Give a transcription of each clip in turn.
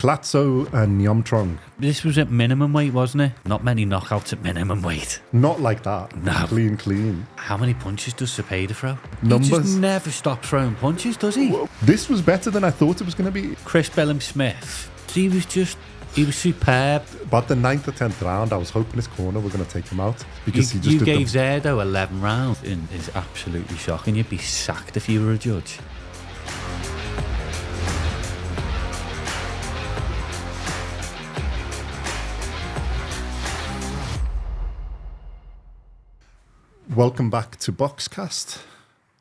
Collazo and Niyomtrong. This was at minimum weight, wasn't it? Not many knockouts at minimum weight. Not like that. No. Clean. How many punches does Zepeda throw? Numbers. He just never stops throwing punches, does he? This was better than I thought it was going to be. Billam-Smith. He was superb. About the 9th or 10th round, I was hoping his corner were going to take him out because he just you did gave Zurdo 11 rounds. It's absolutely shocking. You'd be sacked if you were a judge. Welcome back to BoxCast.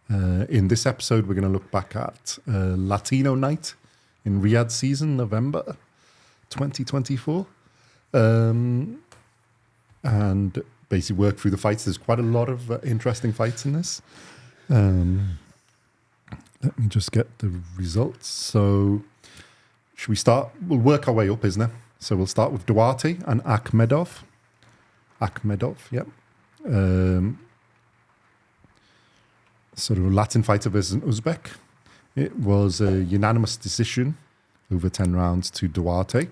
In this episode, we're going to look back at Latino Night in Riyadh season, November 2024. And basically work through the fights. There's quite a lot of interesting fights in this. Let me just get the results. So, should we start? We'll work our way up, isn't it? So we'll start with Duarte and Akhmedov. Yep. Sort of a Latin fighter versus an Uzbek. It was a unanimous decision over 10 rounds to Duarte.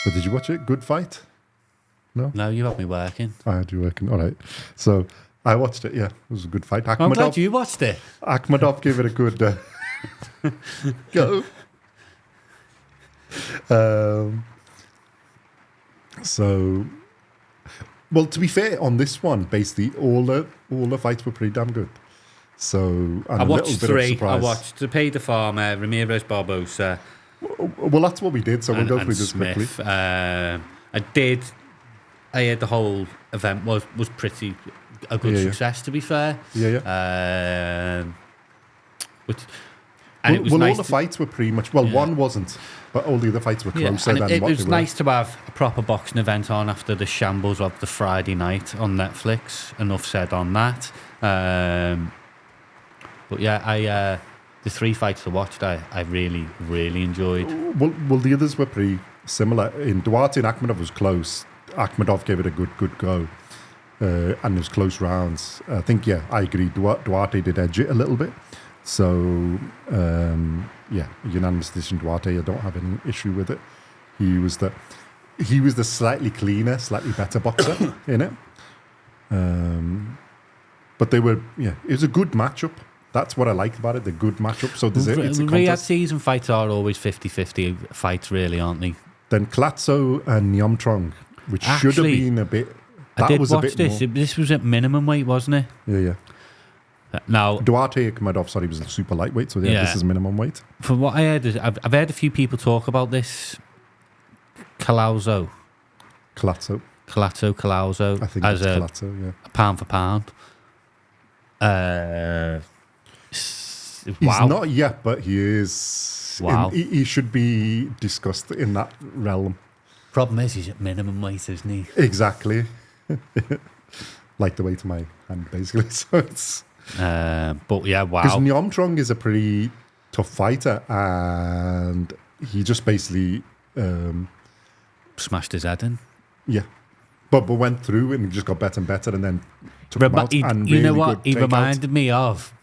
But did you watch it? Good fight? No? No, you had me working. I had you working. All right. So I watched it. Yeah, it was a good fight. I'm glad you watched it. Akhmedov gave it a good go. Well, to be fair, on this one, basically all the fights were pretty damn good. So I watched three. I watched Tevin Farmer, Ramirez Barboza. Well, that's what we did. So we'll go through this quickly. I heard the whole event was pretty a good success. To be fair, yeah. It was nice. All the fights were pretty much. Well, one wasn't, but all the other fights were closer than it what was nice to have a proper boxing event on after the shambles of the Friday night on Netflix. Enough said on that. But yeah, the three fights I watched, I really, really enjoyed. Well, the others were pretty similar. In Duarte and Akhmedov was close. Akhmedov gave it a good go, and it was close rounds. I think, I agree. Duarte did edge it a little bit. So, unanimous decision Duarte. I don't have any issue with it. He was the slightly cleaner, slightly better boxer in it. But they were, it was a good matchup. That's what I liked about it, the good matchup. So it's a Riyadh contest. season fights are always 50-50 fights, really, aren't they? Then Collazo and Niyomtrong, which should have been a bit. I did watch this. This was at minimum weight, wasn't it? Yeah. Now Duarte Akhmedov, he was a super lightweight, so this is minimum weight. From what I heard, I've heard a few people talk about this Collazo. I think as it's Collazo, a pound for pound. He's not yet, but he is. Wow. He should be discussed in that realm. Problem is, he's at minimum weight, isn't he? Exactly. Like the weight of my hand, basically. So it's. But yeah, wow. Because Niyomtrong is a pretty tough fighter, and he just basically smashed his head in. Yeah, but went through and just got better and better, and then took him out. And you really know what? He takeout. Reminded me of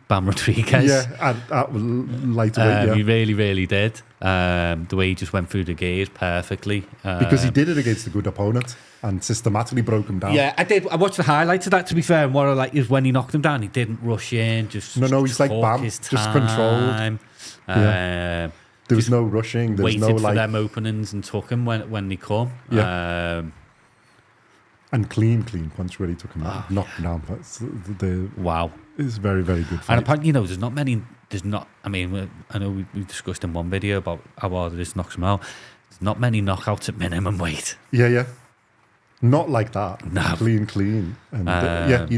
Bam Rodriguez. Yeah, and lightweight. He really, really did. The way he just went through the gears perfectly. Because he did it against a good opponent and systematically broke him down. Yeah, I did. I watched the highlights of that, to be fair, and what I like is when he knocked him down, he didn't rush in. No, he's like bam, just controlled. There was no rushing. There was no waited for them openings and took him when they come. Yeah. And clean punch where he took him out, knocked him down. Wow. It's very, very good fight. And apparently, there's not many. I mean, I know we discussed in one video about how hard this knocks him out. There's not many knockouts at minimum weight. Yeah. Not like that. No. Clean. And he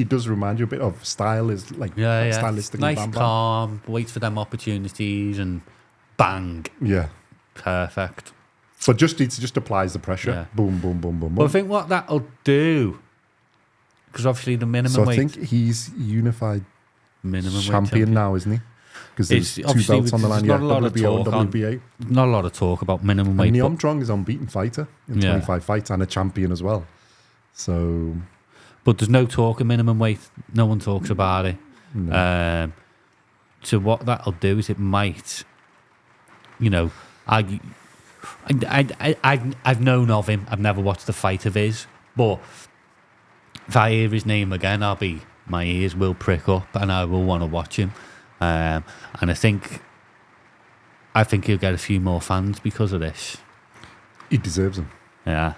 does remind you a bit of style. Is like stylistically nice, bam, calm. Waits for them opportunities and bang. Yeah. Perfect. But he just applies the pressure. Yeah. Boom, boom, boom, boom, boom. Well, I think what that'll do, because obviously the minimum weight. So I think he's unified minimum champion now, isn't he? Because there's two belts on the line. Not a lot of talk and WBA. Not a lot of talk about minimum weight. Niyomtrong is unbeaten fighter in 25 fights and a champion as well. So, but there's no talk of minimum weight. No one talks about it. No. So what that'll do is it might you know, I've known of him. I've never watched a fight of his, but if I hear his name again, my ears will prick up and I will want to watch him. And I think he'll get a few more fans because of this. He deserves them. Yeah.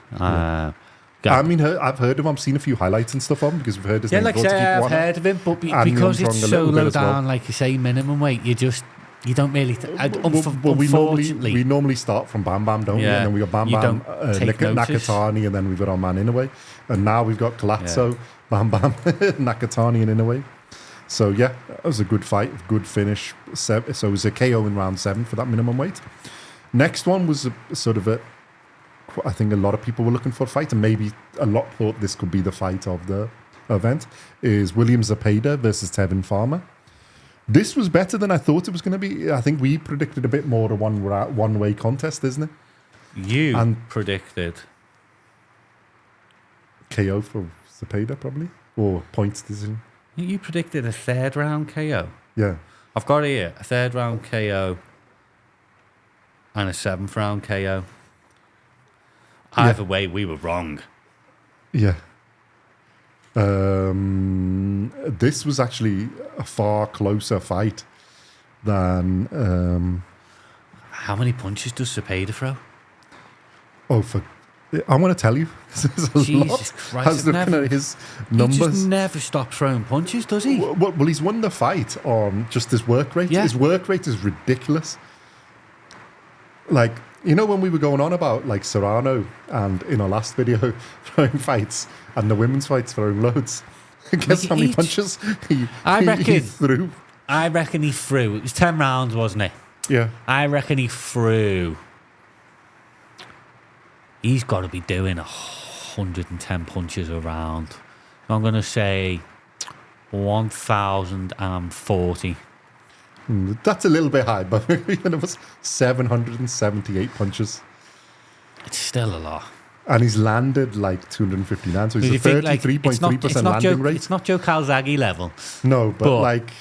I mean, I've heard of him. I've seen a few highlights and stuff of him because we've heard his name. Like I say, I've heard of him, but because it's so low down, like you say, minimum weight, you don't really. Unfortunately, we normally start from Bam Bam, don't we? And then we got Bam Bam, Nakatani, and then we've got our man Inoue, and now we've got Collazo, Bam Bam, Nakatani, and Inoue. So yeah, that was a good fight, good finish. So it was a KO in round 7 for that minimum weight. Next one was I think a lot of people were looking for a fight, and maybe a lot thought this could be the fight of the event, is William Zepeda versus Tevin Farmer. This was better than I thought it was going to be. I think we predicted a bit more of a one-way contest, isn't it? You predicted KO for Zepeda, probably, or points decision. You predicted a 3rd round KO. Yeah. I've got here a 3rd round KO and a 7th round KO. Either way, we were wrong. Yeah. This was actually a far closer fight than... How many punches does Zepeda throw? I want to tell you. There's a Jesus lot. Christ. I was looking at his numbers. He just never stops throwing punches, does he? Well, he's won the fight on just his work rate. Yeah. His work rate is ridiculous. Like... You know when we were going on about like Serrano and in our last video throwing fights and the women's fights throwing loads? Guess how many punches he threw? I reckon he threw. It was 10 rounds, wasn't it? Yeah. I reckon he threw. He's got to be doing 110 punches a round. I'm going to say 1,040. That's a little bit high, but it was 778 punches. It's still a lot. And he's landed like 259, so he's a 33.3% landing rate. It's not Joe Calzaghe level. No, but like...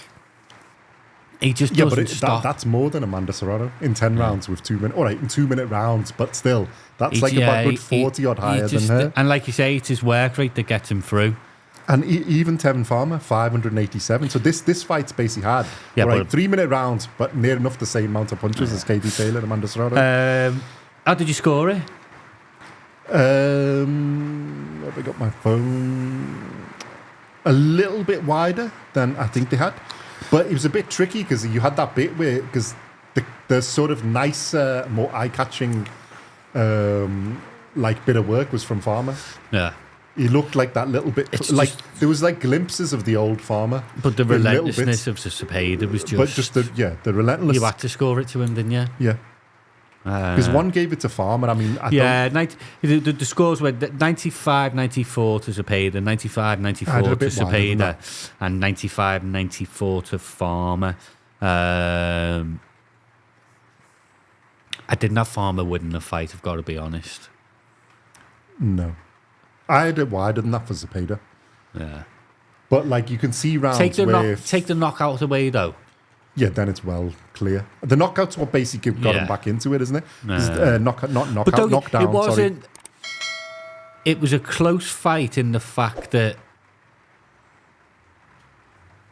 He just doesn't stop. That's more than Amanda Serrano in 10 rounds with 2 minutes. All right, in 2-minute rounds, but still, that's about good 40-odd higher than her. And like you say, it's his work rate that gets him through. And even Tevin Farmer, 587. So this fight's basically had 3-minute rounds, but near enough the same amount of punches as Katie Taylor and Amanda Serrano. How did you score it? Have I got my phone? A little bit wider than I think they had. But it was a bit tricky because you had that bit where, because the sort of nicer, more eye-catching bit of work was from Farmer. Yeah. He looked like that little bit, there was like glimpses of the old Farmer. But the relentlessness of Zepeda was just... But just the relentless... You had to score it to him, didn't you? Yeah. Because one gave it to Farmer. I mean, the scores were 95-94 to Zepeda, 95-94 to Zepeda, and 95-94 to Farmer. I didn't have Farmer winning the fight, I've got to be honest. No. I had it wider than that for Zepeda. Yeah. But, like, you can see rounds take the knockout away, though. Yeah, then it's well clear. The knockout's what basically got him back into it, isn't it? Knockdown. It was a close fight in the fact that,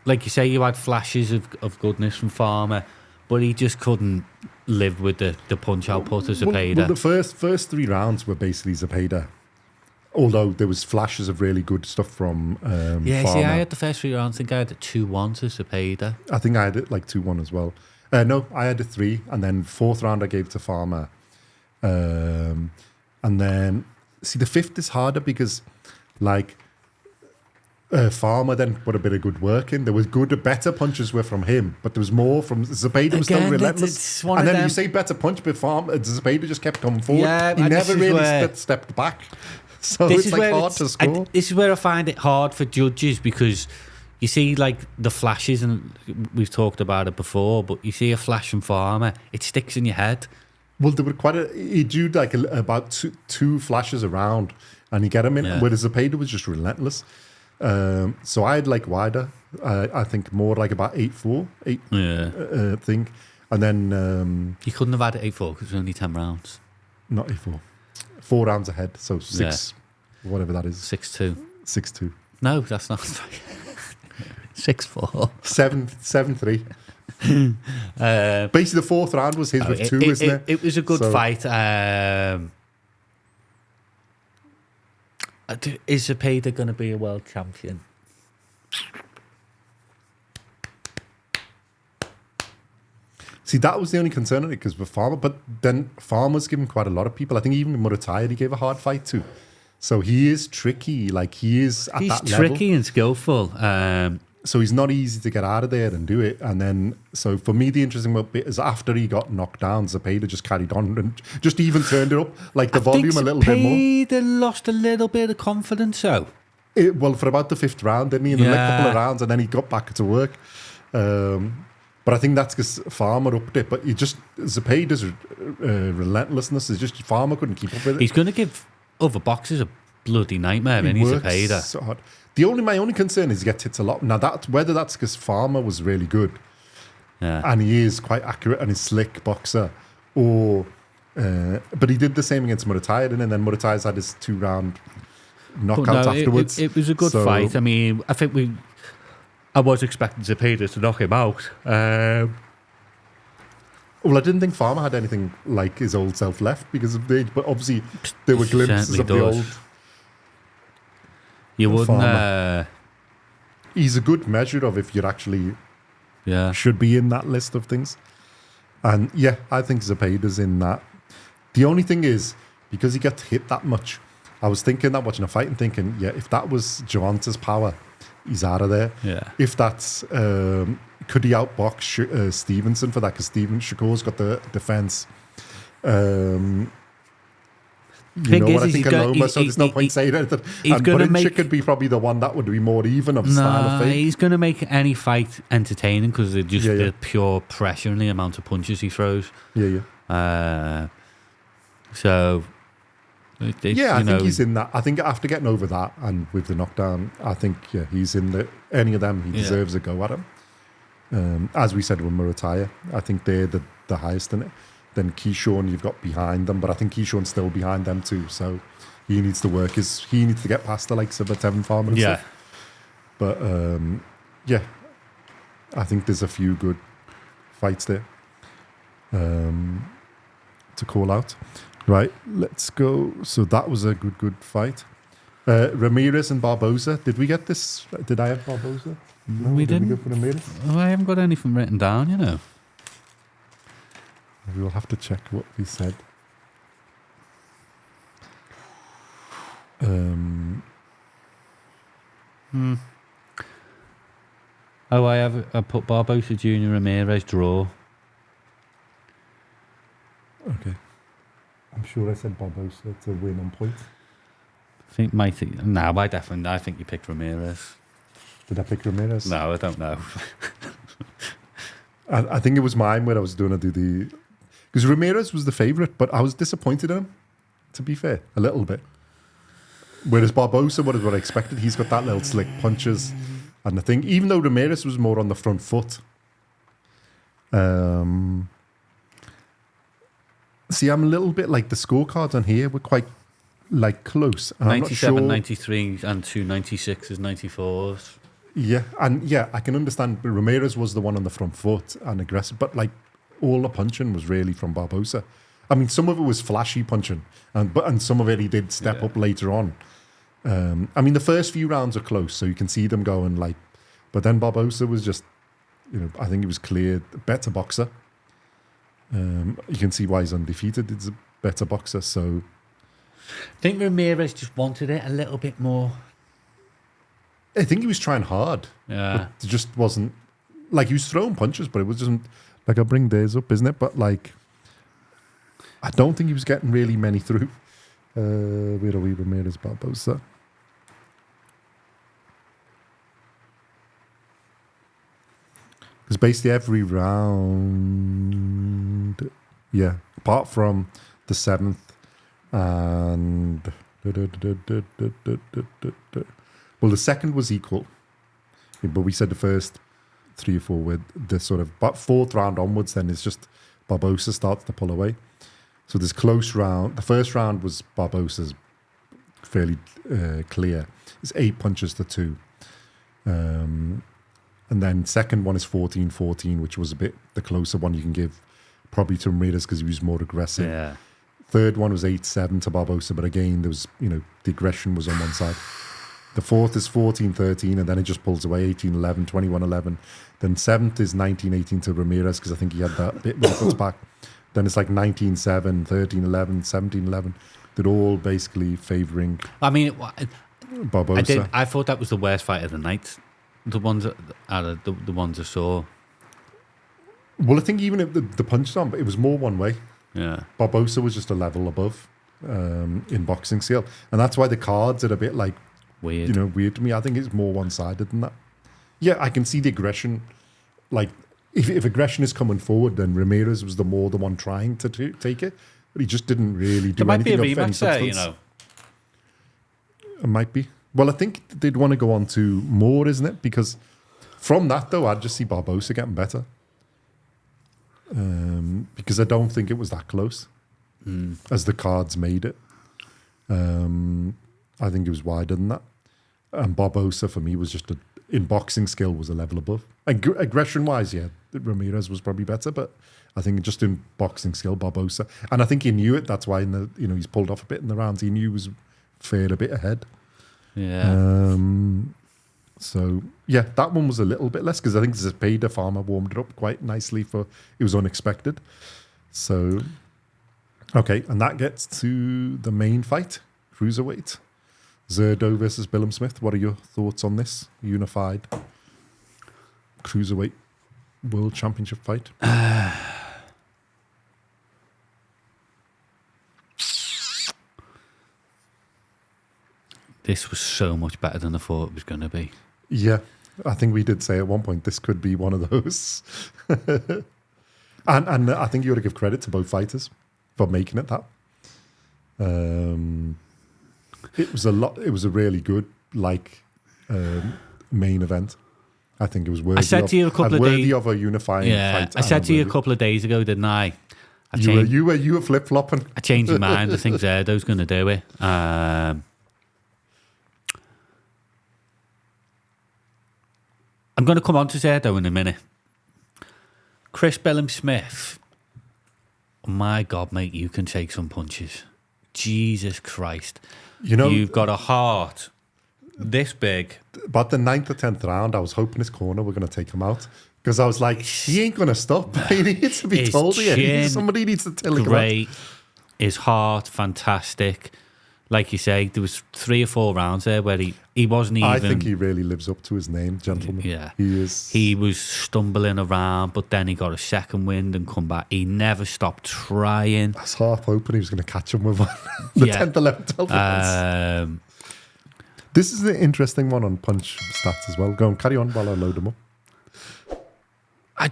like you say, you had flashes of goodness from Farmer, but he just couldn't live with the punch output of Zepeda. Well, the first 3 rounds were basically Zepeda. Although there was flashes of really good stuff from Farmer. See, I had the first 3 rounds. I think I had a 2-1 to Zepeda. I think I had it like 2-1 as well. No, I had a 3, and then 4th round I gave to Farmer. And then, see, the 5th is harder because, like, Farmer then put a bit of good work in. There was better punches were from him, but there was more from Zepeda. Was still relentless. And then you say better punch, but Zepeda just kept coming forward. Yeah, he never really stepped back. So it's like hard to score. This is where I find it hard for judges because you see like the flashes, and we've talked about it before, but you see a flash from Farmer, it sticks in your head. Well, there were he drew like about two flashes around and he get him in, whereas Zepeda was just relentless. So I had like wider, I think more like about 8-4, thing. And then You couldn't have had it 8-4 because it was only 10 rounds. not A4, 4 rounds ahead. So 6, whatever that is. 6-2. 6-2. No, that's not 6-4. 7-3. Basically, the fourth round was his with 2, isn't it? It was a good fight. Is Zepeda going to be a world champion? See, that was the only concern in it because with Farmer, but then Farmer's given quite a lot of people. I think even Murataya he gave a hard fight to. So he is tricky. Like he is at that level. He's tricky and skillful. So he's not easy to get out of there and do it. And then, so for me, the interesting bit is after he got knocked down, Zepeda just carried on and just even turned it up, like the volume a little bit more. Zepeda lost a little bit of confidence, though. Well, for about the 5th round, didn't he? In the next couple of rounds, and then he got back to work. But I think that's because Farmer upped it. But Zepeda's relentlessness is just Farmer couldn't keep up with it. He's going to give other boxers a bloody nightmare, and he's Zepeda. So hard. My only concern is he gets hits a lot. Now whether that's because Farmer was really good, and he is quite accurate and he's slick boxer, or but he did the same against Murataya, and then Murataya's had his 2-round knockout afterwards. It was a good fight. I mean, I was expecting Zepeda to knock him out. Well, I didn't think Farmer had anything like his old self left because of the age, but obviously there were glimpses of the old. You wouldn't. He's a good measure of if you're actually should be in that list of things. And I think Zepeda's in that. The only thing is, because he gets hit that much, I was thinking that watching a fight and thinking, if that was Joanta's power, he's out of there. Yeah. If that's, could he outbox Stevenson for that? Because Shakur's got the defense. You know what I think of Loma, so there's no point saying it. And Brinchik could be probably the one that would be more even of style of fight. He's going to make any fight entertaining because they're just the pure pressure and the amount of punches he throws. So, I think he's in that. I think after getting over that and with the knockdown, I think he's in any of them. He deserves a go at him. As we said with Murataya, I think they're the highest in it. Then Keyshawn you've got behind them, but I think Keyshawn's still behind them too. So he needs to work. He needs to get past the likes of Tevin Farmer and stuff. But I think there's a few good fights there to call out. Right, let's go. So that was a good fight. Ramirez and Barboza. Did we get this? Did I have Barboza? No, we didn't. We go for Ramirez? I haven't got anything written down, you know. We will have to check what we said. I put Barboza Jr. Ramirez draw. Okay. I'm sure I said Barboza to win on points. I think I think you picked Ramirez. Did I pick Ramirez? No, I don't know. I think it was mine where I was doing the... Because Ramirez was the favourite, but I was disappointed in him, to be fair, a little bit. Whereas Barboza, what I expected, he's got that little slick punches and the thing. Even though Ramirez was more on the front foot. See, I'm a little bit like the scorecards on here were quite close. And 97, I'm not sure. 93 and 2 96s, 94s. Yeah, I can understand. But Ramirez was the one on the front foot and aggressive, but all the punching was really from Barboza. I mean, some of it was flashy punching, and some of it he did step up later on. I mean, the first few rounds are close, so you can see them going but then Barboza was just, I think he was clear better boxer. You can see why he's undefeated. He's a better boxer, so... I think Ramirez just wanted it a little bit more. I think he was trying hard. Yeah. It just wasn't... he was throwing punches, but it wasn't... I'll bring theirs up, isn't it? But, I don't think he was getting really many through. Where are we? Ramirez, Barboza. Because basically every round... Yeah, apart from the 7th and... Well, the second was equal. But we said the first 3 or 4 with the sort of, but 4th round onwards, then it's just Barboza starts to pull away. So this close round, the first round was Barboza's fairly clear. It's 8 punches to 2. And then second one is 14-14, which was a bit the closer one you can give probably to Ramirez because he was more aggressive. Yeah. Third one was 8-7 to Barboza, but again, there was, the aggression was on one side. The fourth is 14-13, and then it just pulls away 18-11, 21-11. Then seventh is 19-18 to Ramirez because I think he had that bit when he puts back. Then it's like 19-7, 13-11, 17-11. They're all basically favouring Barboza. I thought that was the worst fight of the night. The ones the ones I saw. Well, I think even if the punch on, but it was more one way. Yeah. Barboza was just a level above in boxing skill. And that's why the cards are a bit like, weird. Weird to me. I think it's more one-sided than that. Yeah, I can see the aggression. Like, if aggression is coming forward, then Ramirez was the one trying to take it. But he just didn't really do anything of any substance. There might be a rematch there, It might be. Well, I think they'd want to go on to more, isn't it? Because from that, though, I'd just see Barboza getting better. Because I don't think it was that close as the cards made it. I think it was wider than that. And Barboza, for me, was just in boxing skill, was a level above. Aggression-wise, yeah, Ramirez was probably better, but I think just in boxing skill, Barboza. And I think he knew it. That's why he's pulled off a bit in the rounds. He knew he was fair a bit ahead. Yeah. So, yeah, that one was a little bit less because I think Zepeda Farmer warmed it up quite nicely it was unexpected. So, okay, and that gets to the main fight, Cruiserweight. Zurdo versus Billam-Smith. What are your thoughts on this unified Cruiserweight World Championship fight? This was so much better than I thought it was going to be. Yeah, I think we did say at one point this could be one of those. and I think you ought to give credit to both fighters for making it that. It was a really good main event. I think it was worthy. I said to you a couple of days of a unifying fight. I said to you a couple of days ago, didn't I? You were flip flopping. I changed my mind. I think Zurdo's going to do it. I'm going to come on to Zurdo in a minute. Chris Billam-Smith. My God, mate, you can take some punches. Jesus Christ. You've got a heart this big. About the 9th or 10th round, I was hoping his corner were going to take him out. Because I was like, he ain't going to stop. He needs to be told here. Somebody needs to tell him. Great. His heart, fantastic. Like you say, there was 3 or 4 rounds there where he wasn't even... I think he really lives up to his name, gentlemen. Yeah. He is. He was stumbling around, but then he got a second wind and come back. He never stopped trying. I was half hoping he was going to catch him with one. The 10th, 11th, 12th rounds. This is an interesting one on punch stats as well. Go on, carry on while I load them up. I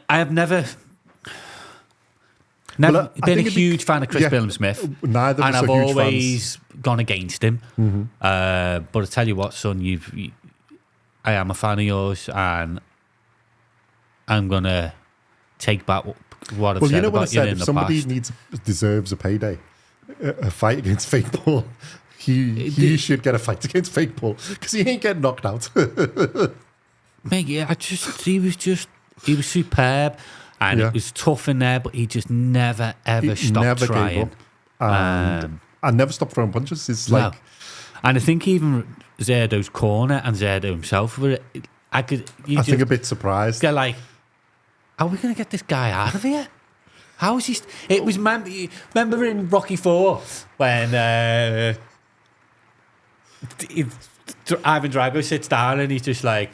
have never been a huge fan of Chris Billam-Smith. Neither of us and I've are huge always fans. Gone against him. Mm-hmm. But I tell you what, son, I am a fan of yours, and I'm gonna take back what I've said about you in the past. If somebody deserves a payday, a fight against Fake Paul, he should get a fight against Fake Paul because he ain't getting knocked out. Mate, yeah, he was superb. And it was tough in there, but he just never, ever stopped trying. Gave up. And never stopped throwing punches. It's no. And I think even Zurdo's corner and Zurdo himself were... I think a bit surprised. They're like, are we going to get this guy out of here? How is he... It was... Remember in Rocky 4 when Ivan Drago sits down and he's just like...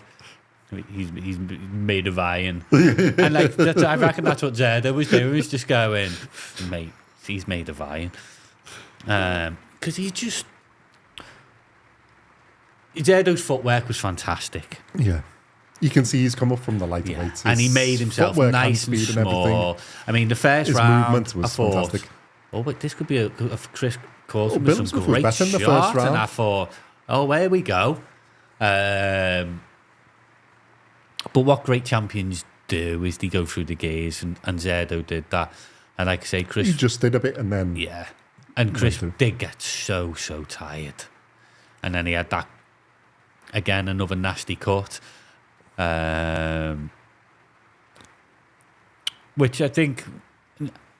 He's made of iron. And I reckon that's what Zurdo was doing. He's just going, mate, he's made of iron. Because he just... Zurdo's footwork was fantastic. Yeah. You can see he's come up from the lighter weights. And he made himself nice and small. I mean, the first His round, movement was fantastic. Oh, but this could be a Chris Coulson with some great shots. In the first round. And I thought, oh, here we go. But what great champions do is they go through the gears, and Zurdo did that. And like I say, Chris... He just did a bit and then... Yeah. And Chris did get so tired. And then he had that, again, another nasty cut. Which I think,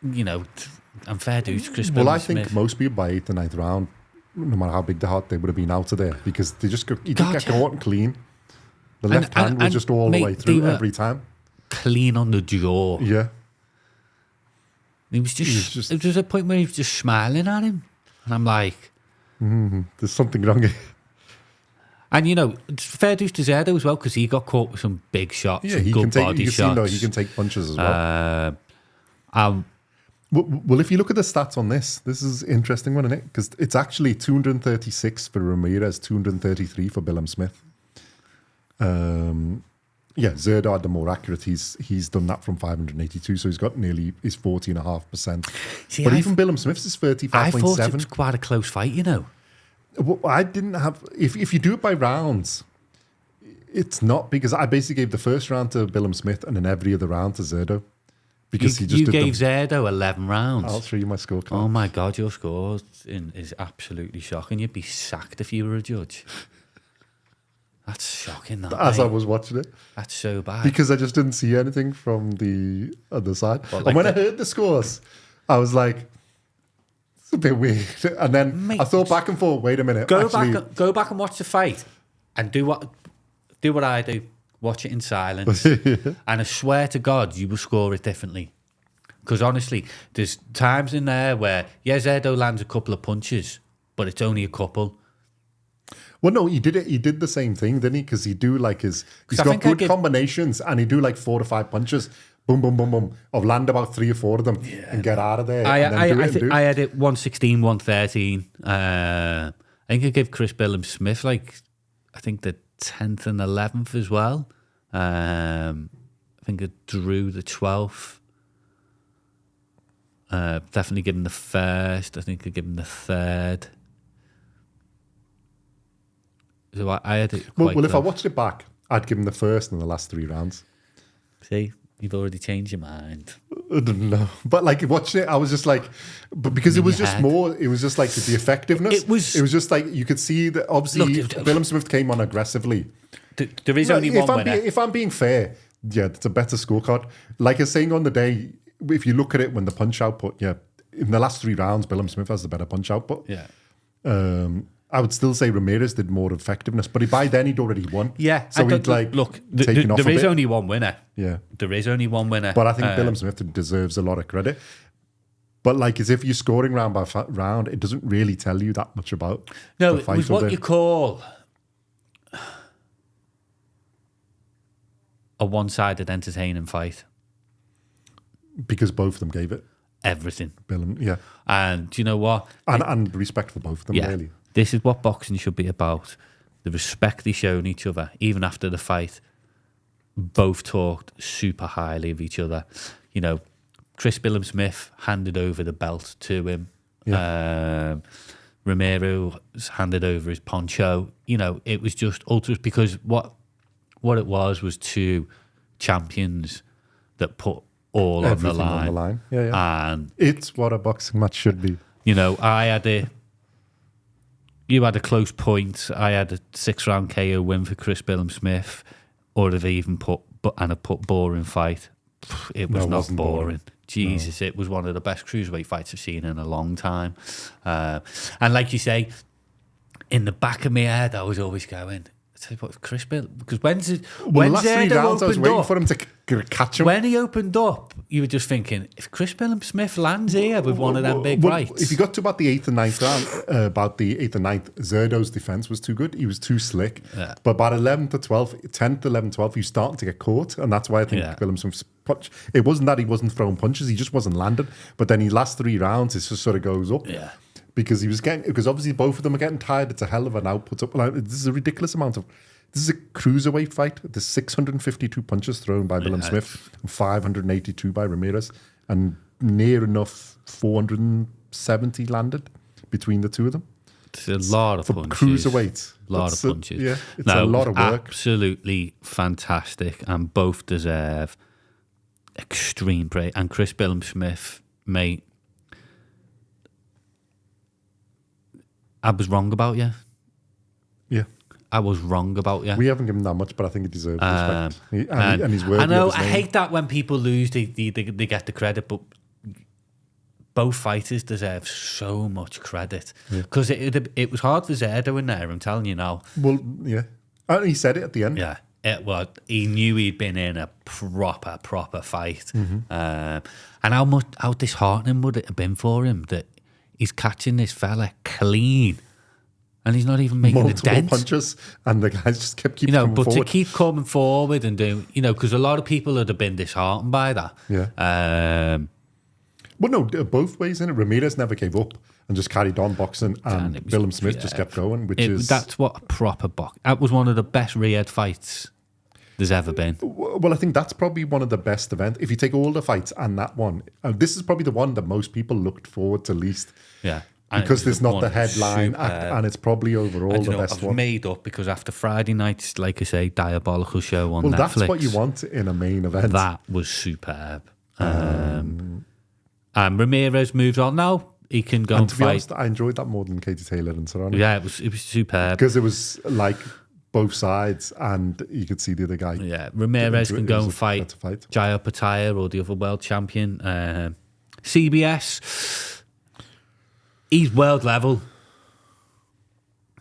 and fair dues, Chris Well, I Billam-Smith. think most people by 8th or 9th round, no matter how big the heart, they would have been out of there because he didn't get caught and clean. The left hand was just all the way through every time. Clean on the jaw. Yeah. He was just there was a point where he was just smiling at him. And I'm like... there's something wrong here. And, fair dues to Zurdo as well, because he got caught with some big shots, Yeah, some good body shots. He can take punches as well. Um, Well, if you look at the stats on this is an interesting one, isn't it? Because it's actually 236 for Ramirez, 233 for Billam-Smith. Zurdo had the more accurate. He's done that from 582, so he's got nearly his 40.5%. But even Billam-Smith's is 35.7. I thought it was quite a close fight, Well, I didn't have... If you do it by rounds, it's not, because I basically gave the first round to Billam-Smith and then every other round to Zurdo. Because you gave Zurdo 11 rounds. I'll show you my scorecard. Oh my God, your score is absolutely shocking. You'd be sacked if you were a judge. That's shocking, As I was watching it. That's so bad. Because I just didn't see anything from the other side. Like and when I heard the scores, I was like, it's a bit weird. And then I thought back and forth, wait a minute. Go back and watch the fight and do what I do. Watch it in silence. And I swear to God, you will score it differently. Because honestly, there's times in there where, Zurdo lands a couple of punches, but it's only a couple. Well, no, he did the same thing, didn't he? Because he's got good combinations and he'd do like 4 to 5 punches. Boom, boom, boom, boom. Of land about 3 or 4 of them and get out of there. I had it 116, 113. I think I gave Chris Billam-Smith the 10th and 11th as well. I think I drew the 12th. Definitely give him the first. I think I give him the third. So I had it quite well, if I watched it back, I'd give him the first and the last 3 rounds. See, you've already changed your mind. I don't know. But watching it, I was just like, but because it was just more, it was just like the effectiveness. It was just like, you could see that obviously Billam-Smith came on aggressively. There is only one winner. If I'm being fair, it's a better scorecard. Like I was saying on the day, if you look at it when the punch output, in the last 3 rounds, Billam-Smith has the better punch output. Yeah. I would still say Ramirez did more effectiveness, but by then he'd already won. Yeah. So he'd taken off a bit. There is only one winner. Yeah. There is only one winner. But I think Billam-Smith deserves a lot of credit. But as if you're scoring round by round, it doesn't really tell you that much about the fight. No, it was what you call a one-sided entertaining fight. Because both of them gave it. Everything. Yeah. And do you know what? And respect for both of them, really. This is what boxing should be about. The respect they shown each other, even after the fight. Both talked super highly of each other. Chris Billam-Smith handed over the belt to him. Yeah. Ramirez handed over his poncho. It was just ultra, because what it was 2 champions that put all Everything on the line. Yeah. And it's what a boxing match should be. You had a close point. I had a 6-round KO win for Chris Billam-Smith, or have even put boring fight. It was not boring. Jesus, no. It was one of the best cruiserweight fights I've seen in a long time. And like you say, in the back of my head, I was always going, tell you what, Chris Bill, because when the last 3 rounds, I was waiting for him to catch him. When he opened up, you were just thinking, if Chris Billam-Smith lands here with one of them big fights. If you got to about the 8th and 9th round, Zurdo's defense was too good. He was too slick. Yeah. But about 11th to 12th, 10th, 11th, 12th, he was starting to get caught. And that's why I think Billam-Smith's punch, it wasn't that he wasn't throwing punches, he just wasn't landing. But then his last 3 rounds, it just sort of goes up. Yeah. Because obviously both of them are getting tired. It's a hell of an output. This is a ridiculous amount of. This is a cruiserweight fight. There's 652 punches thrown by Billam-Smith, and 582 by Ramirez, and near enough 470 landed between the two of them. It's a lot of for punches. Cruiserweight. A lot of punches. Yeah, it's a lot of work. Absolutely fantastic, and both deserve extreme praise. And Chris Billam-Smith, mate, I was wrong about you. Yeah. I was wrong about you. We haven't given that much, but I think he deserves respect. And he's worthy I know, of his I name. hate that when people lose, they get the credit, but both fighters deserve so much credit. Because it was hard for Zurdo in there, I'm telling you now. Well, yeah. And he said it at the end. Yeah. He knew he'd been in a proper fight. And how disheartening would it have been for him that he's catching this fella clean and he's not even making multiple a dent. punches, and the guys just kept keeping coming but forward. to keep coming forward and doing, because a lot of people would have been disheartened by that. Yeah. Well, no, both ways in it. Ramirez never gave up and just carried on boxing, and Billam-Smith just kept going, that's what a proper box. That was one of the best Riyadh fights there's ever been. Well, I think that's probably one of the best events. If you take all the fights and that one, this is probably the one that most people looked forward to least. Yeah. Because there's not the headline act, and it's probably overall the best one. Made up because after Friday night's, like I say, diabolical show on Netflix. Well, that's what you want in a main event. That was superb. And Ramirez moves on now. He can go and to fight. Be honest, I enjoyed that more than Katie Taylor and Serrano. Yeah, it was superb. Because it was like both sides, and you could see the other guy. Yeah, Ramirez can go and fight Jaya Batyr or the other world champion. CBS. He's world level.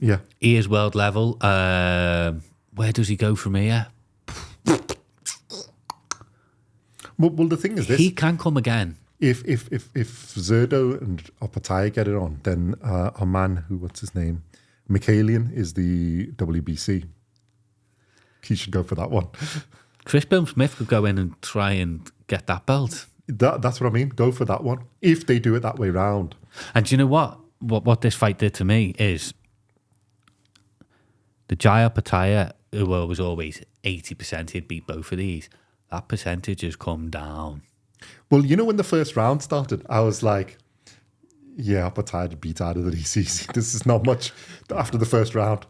Yeah. He is world level. Where does he go from here? Well, the thing is this. He can come again. If Zurdo and Batyr get it on, then our man, what's his name? Mikhailian is the WBC. He should go for that one. Chris Billam-Smith could go in and try and get that belt. That's what I mean. Go for that one. If they do it that way round. And do you know what? What this fight did to me is the Jaya Batyr, who was always 80%, he'd beat both of these. That percentage has come down. Well, when the first round started, I was like, yeah, Batyr beat out of these easy. This is not much after the first round.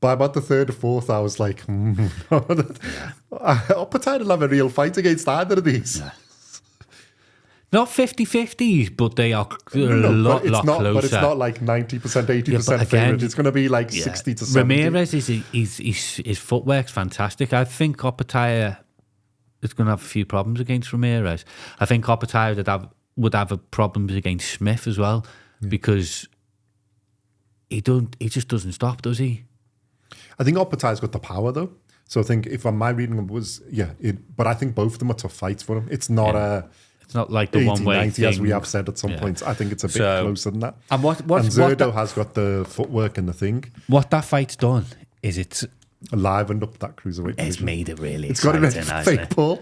By about the third or fourth, I was like, Batyr will have a real fight against either of these. Yeah. Not 50-50s, but they are a lot closer. But it's not like 90%, 80% favourite. It's going to be like 60 to 70. Ramirez, his footwork's fantastic. I think Batyr is going to have a few problems against Ramirez. I think Batyr would have problems against Smith as well, because he just doesn't stop, does he? I think Batyr's got the power though. So I think if my reading was but I think both of them are tough fights for him. It's not it's not like the 80, 1-way 90 thing. As we have said at some points. I think it's a bit closer than that. And Zurdo has got the footwork and the thing. What that fight's done is it's livened up that cruiserweight division. It's made it really it's exciting. It's got it ready for fake Paul.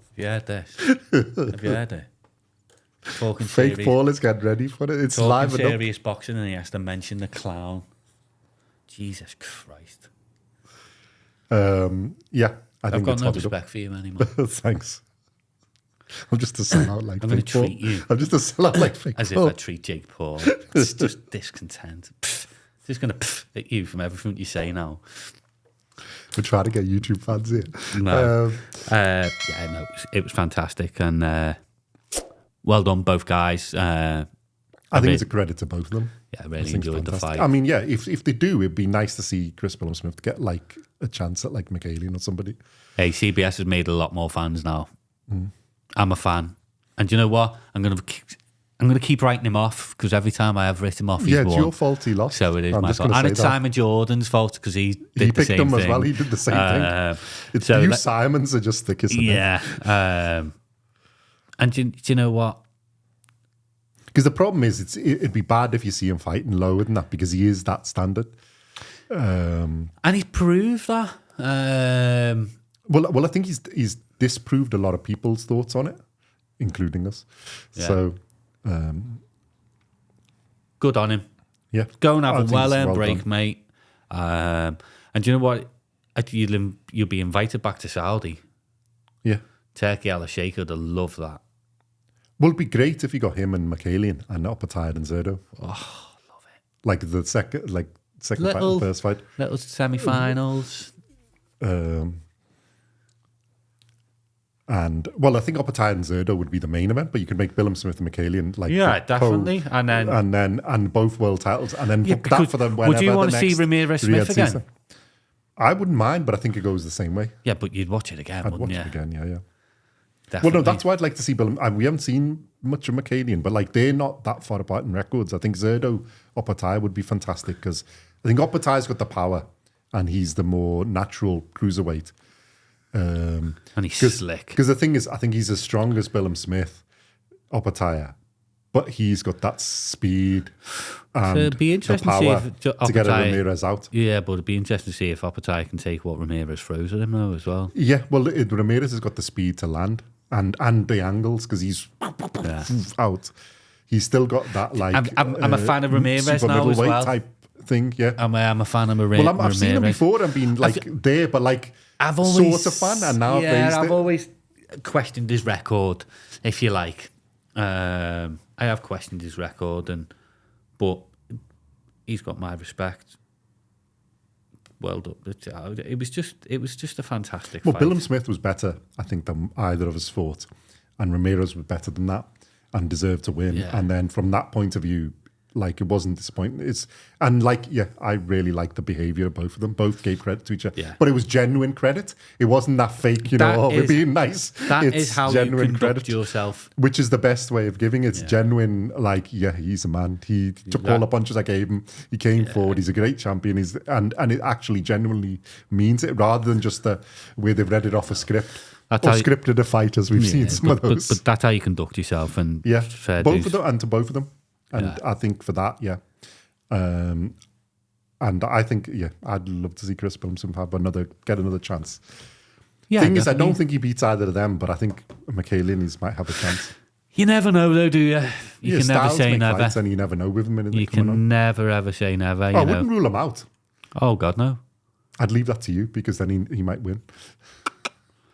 Have you heard this? Have you heard it? Talking fake serious, Paul is getting ready for it. It's livened up. Serious boxing, and he has to mention the clown. Jesus Christ. Yeah. I've got no respect for you anymore. Thanks. I'm just a sellout like I'm going to treat you. I'm just a sellout like fake As Paul. if I treat Jake Paul. It's just discontent. Just going to at you from everything you say now. We're trying to get YouTube fans here. No. It was fantastic. And well done, both guys. I think it's a credit to both of them. Yeah, I really enjoyed the fight. I mean, if they do, it'd be nice to see Chris Billam-Smith get like a chance at like Mikhailian or somebody. Hey, CBS has made a lot more fans now. I'm a fan, and do you know what? I'm gonna keep writing him off, because every time I have written him off, he's won. It's your fault he lost. So it is my fault, and it's Simon Jordan's fault, because he picked the same him thing. as well. He did the same thing. It's so Simons are just the kissing. Yeah, and do you know what? Because the problem is, it'd be bad if you see him fighting lower than that, because he is that standard. And he's proved that. Well, I think he's disproved a lot of people's thoughts on it, including us. Yeah. So, good on him. Yeah, go and have a well-earned break, done. Mate. And do you know what? You'll be invited back to Saudi. Yeah, Turkey Al Sheikh would have loved that. Well, it'd be great if you got him and Michaelian and Opataya and Zurdo. Oh, love it. Like the second fight Little- and first fight. Little semi-finals. And well, I think Opataya and Zurdo would be the main event, but you could make Billam-Smith and Michaelian like Yeah, the definitely. and both world titles, and then Yeah, book that for them. would you whenever want the to see next Ramirez Smith Riyadh again? season. I wouldn't mind, but I think it goes the same way. Yeah, but you'd watch it again, I'd wouldn't watch you? it again. Yeah. Definitely. Well, no, that's why I'd like to see Billam. We haven't seen much of Michaelian, but like they're not that far apart in records. I think Zurdo Opataya would be fantastic because I think Opataya's got the power and he's the more natural cruiserweight. And he's slick. Because the thing is, I think he's as strong as Billam-Smith, Opataya, but he's got that speed and it'd be interesting the to see power if to get a Opataya- Ramirez out. Yeah, but it'd be interesting to see if Opataya can take what Ramirez throws at him though as well. Yeah, well, Ramirez has got the speed to land and the angles because he's out. He's still got that like. I'm a fan of Ramirez super now as middleweight well. type thing. Yeah, I'm a fan of Ramirez. well, I've seen him before and been like there, but like I've always sort of fan, and now I've raised I've it. always questioned his record, if you like. I have questioned his record, but he's got my respect. Well done. It was just a fantastic Well, fight. Billam-Smith was better, I think, than either of us fought, and Ramirez was better than that and deserved to win. Yeah. And then from that point of view, like it wasn't disappointing. I really liked the behaviour of both of them. Both gave credit to each other, Yeah. but it was genuine credit. It wasn't that fake, we're being nice. That It's is how you genuine conduct credit, yourself. which is the best way of giving it. It's genuine, like, yeah, he's a man. He took all the punches I gave him. He came forward. He's a great champion. And it actually genuinely means it rather than just the way they've read it off a script That's or how you- scripted a fight as we've seen some of those. But that's how you conduct yourself. And Yeah, fair both dues. of them, and to both of them. And I think for that, and I think, I'd love to see Chris Billam-Smith get another chance. Yeah, Thing is, I definitely. don't think he beats either of them, but I think Michaelian might have a chance. You never know, though, do you? You can never Styles say make never. fights and you never know with him. You can never ever say never. I You know. wouldn't rule him out. Oh God, no. I'd leave that to you because then he might win.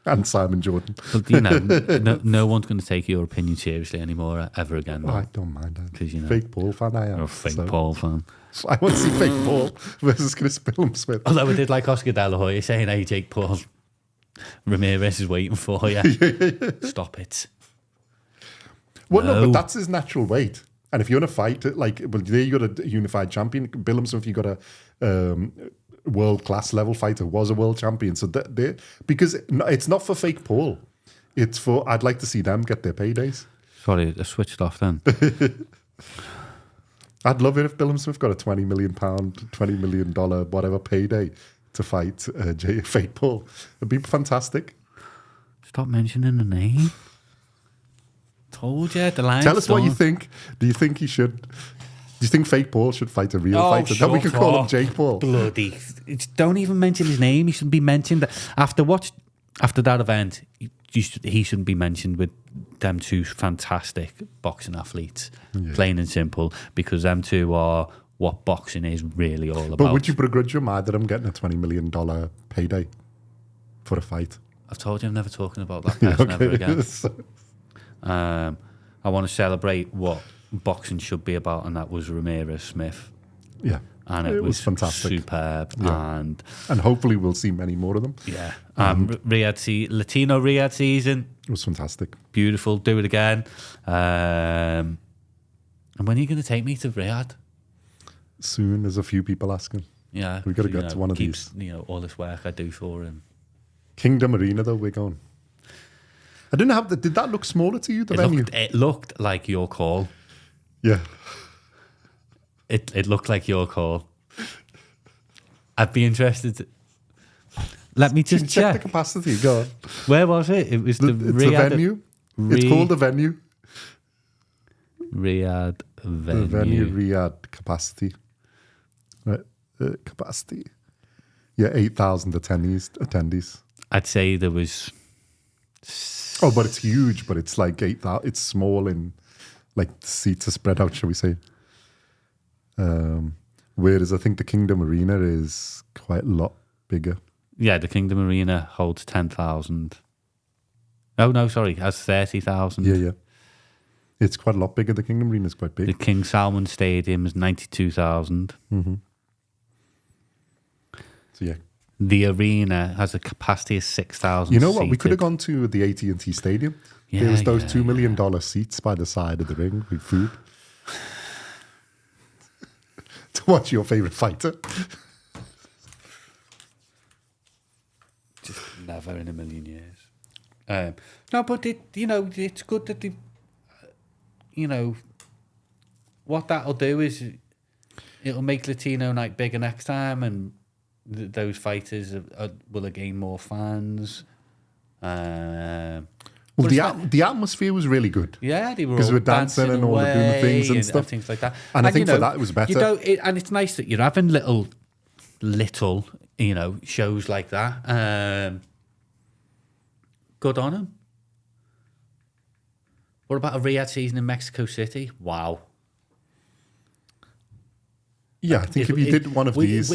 And Simon Jordan. But no one's going to take your opinion seriously anymore ever again. I don't mind that. 'Cause, Fake Paul fan I am. You're a fake so Paul fan. I want to see Fake Paul versus Chris Billam-Smith. Although I did like Oscar De La Hoya saying, "Hey, Jake Paul, Ramirez is waiting for you. Stop it." Well, no, No. but that's his natural weight. And if you want to fight, there you got a unified champion. Billam-Smith, you got a world-class level fighter, was a world champion. So because it's not for Fake Paul. It's for, I'd like to see them get their paydays. Sorry, I switched off then. I'd love it if Billam-Smith got a £20 million, $20 million, whatever payday to fight Fake Paul. It'd be fantastic. Stop mentioning the name. Told you the line. Tell us what you think. Do you think he should? Do you think Fake Paul should fight a real fighter? Then we could call him Jake Paul. Bloody! Don't even mention his name. He shouldn't be mentioned. After that event, he shouldn't be mentioned with them two fantastic boxing athletes. Plain and simple, because them two are what boxing is really all about. But would you begrudge him either them getting a $20 million payday for a fight? I've told you I'm never talking about that person ever again. I want to celebrate what boxing should be about, and that was Ramirez Smith. Yeah. And it was fantastic. Superb. Yeah. And hopefully we'll see many more of them. yeah. Latino Riyadh season. It was fantastic. Beautiful. Do it again. And when are you going to take me to Riyadh? Soon, there's a few people asking. Yeah. We've got to get to one of keeps, these. all this work I do for him. Kingdom Arena, though, we're going. I didn't have did that look smaller to you, the venue? It looked like your call. Yeah. It looked like your call. I'd be interested. Let me just check the check. capacity. Go on. Where was it? It was the It's Riyadh. the venue. It's called the venue. Riyadh venue. The venue Riyadh capacity. Right. Capacity. Yeah, 8,000 attendees. I'd say there was. Oh, but it's huge. But it's like 8,000. It's small in, like, the seats are spread out, shall we say? Whereas I think the Kingdom Arena is quite a lot bigger. Yeah, the Kingdom Arena holds 10,000. Oh no, sorry, has 30,000. Yeah, yeah. It's quite a lot bigger. The Kingdom Arena is quite big. The King Salman Stadium is 92,000. Mm-hmm. So yeah. The arena has a capacity of 6,000. You know what? We seated. could have gone to the AT&T Stadium. Yeah, There was those yeah, $2 million seats by the side of the ring with food. To watch your favourite fighter. Just never in a million years. No, but it's good that they, what that'll do is it'll make Latino Night bigger next time, and those fighters will gain more fans. Well, the atmosphere was really good. Yeah, they were because all we're dancing and all doing the things and stuff, things like that. And I think for that it was better. And it's nice that you're having little, shows like that. Good on them. What about a Riyadh season in Mexico City? Wow. Yeah, I think if you did one of these,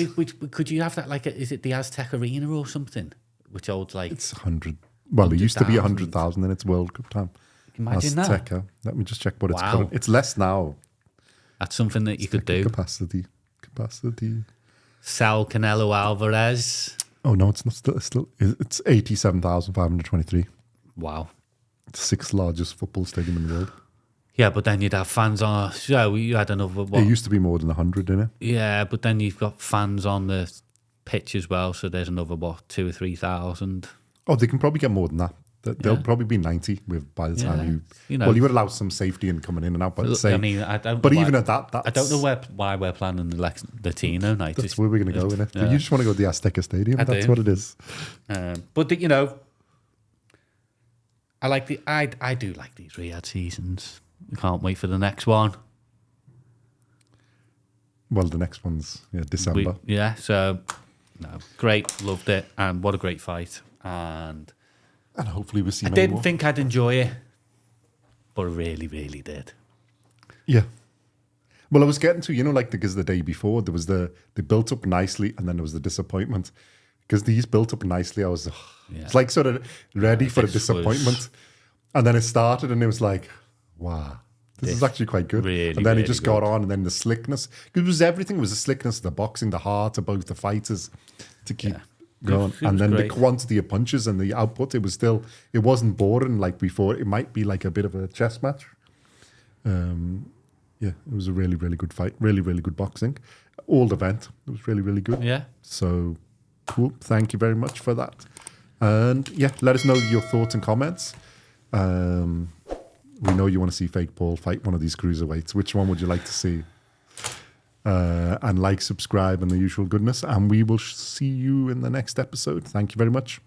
could you have that is it the Aztec Arena or something, which holds it's 100. Well, it used to be 100,000 in its World Cup time. Imagine Azteca. that. Let me just check what it's current. It's less now. That's something that you could do. Capacity. Sal Canelo Alvarez. Oh no, it's not still. It's 87,523. Wow. It's the sixth largest football stadium in the world. Yeah, but then you'd have fans on. So you had another one. It used to be more than 100, didn't it? Yeah, but then you've got fans on the pitch as well. So there's another 2,000 or 3,000. Oh, they can probably get more than that. They'll probably be 90 by the time you would allow some safety in coming in and out. But I don't. But even at that, I don't know why we're planning the Latino Night. That's where we're going to go in it. Yeah. You just want to go to the Azteca Stadium. That's what it is. But I do like these Riyadh seasons. I can't wait for the next one. Well, the next one's December. So great, loved it, and what a great fight. And hopefully we'll see. I didn't think I'd enjoy it, but I really, really did. Yeah. Well, I was getting to because the day before there was they built up nicely, and then there was the disappointment. Because these built up nicely, I was it's like sort of ready for a disappointment, and then it started, and it was like, wow. This is actually quite good. Really, and then really it just got on, and then the slickness. Because it was everything. It was the slickness, the boxing, the heart of both the fighters to keep going. And then the quantity of punches and the output. It wasn't boring like before. It might be like a bit of a chess match. It was a really, really good fight. Really, really good boxing. Old event. It was really, really good. Yeah. So, cool. Thank you very much for that. And let us know your thoughts and comments. We know you want to see Fake Paul fight one of these cruiserweights. Which one would you like to see? And subscribe, and the usual goodness. And we will see you in the next episode. Thank you very much.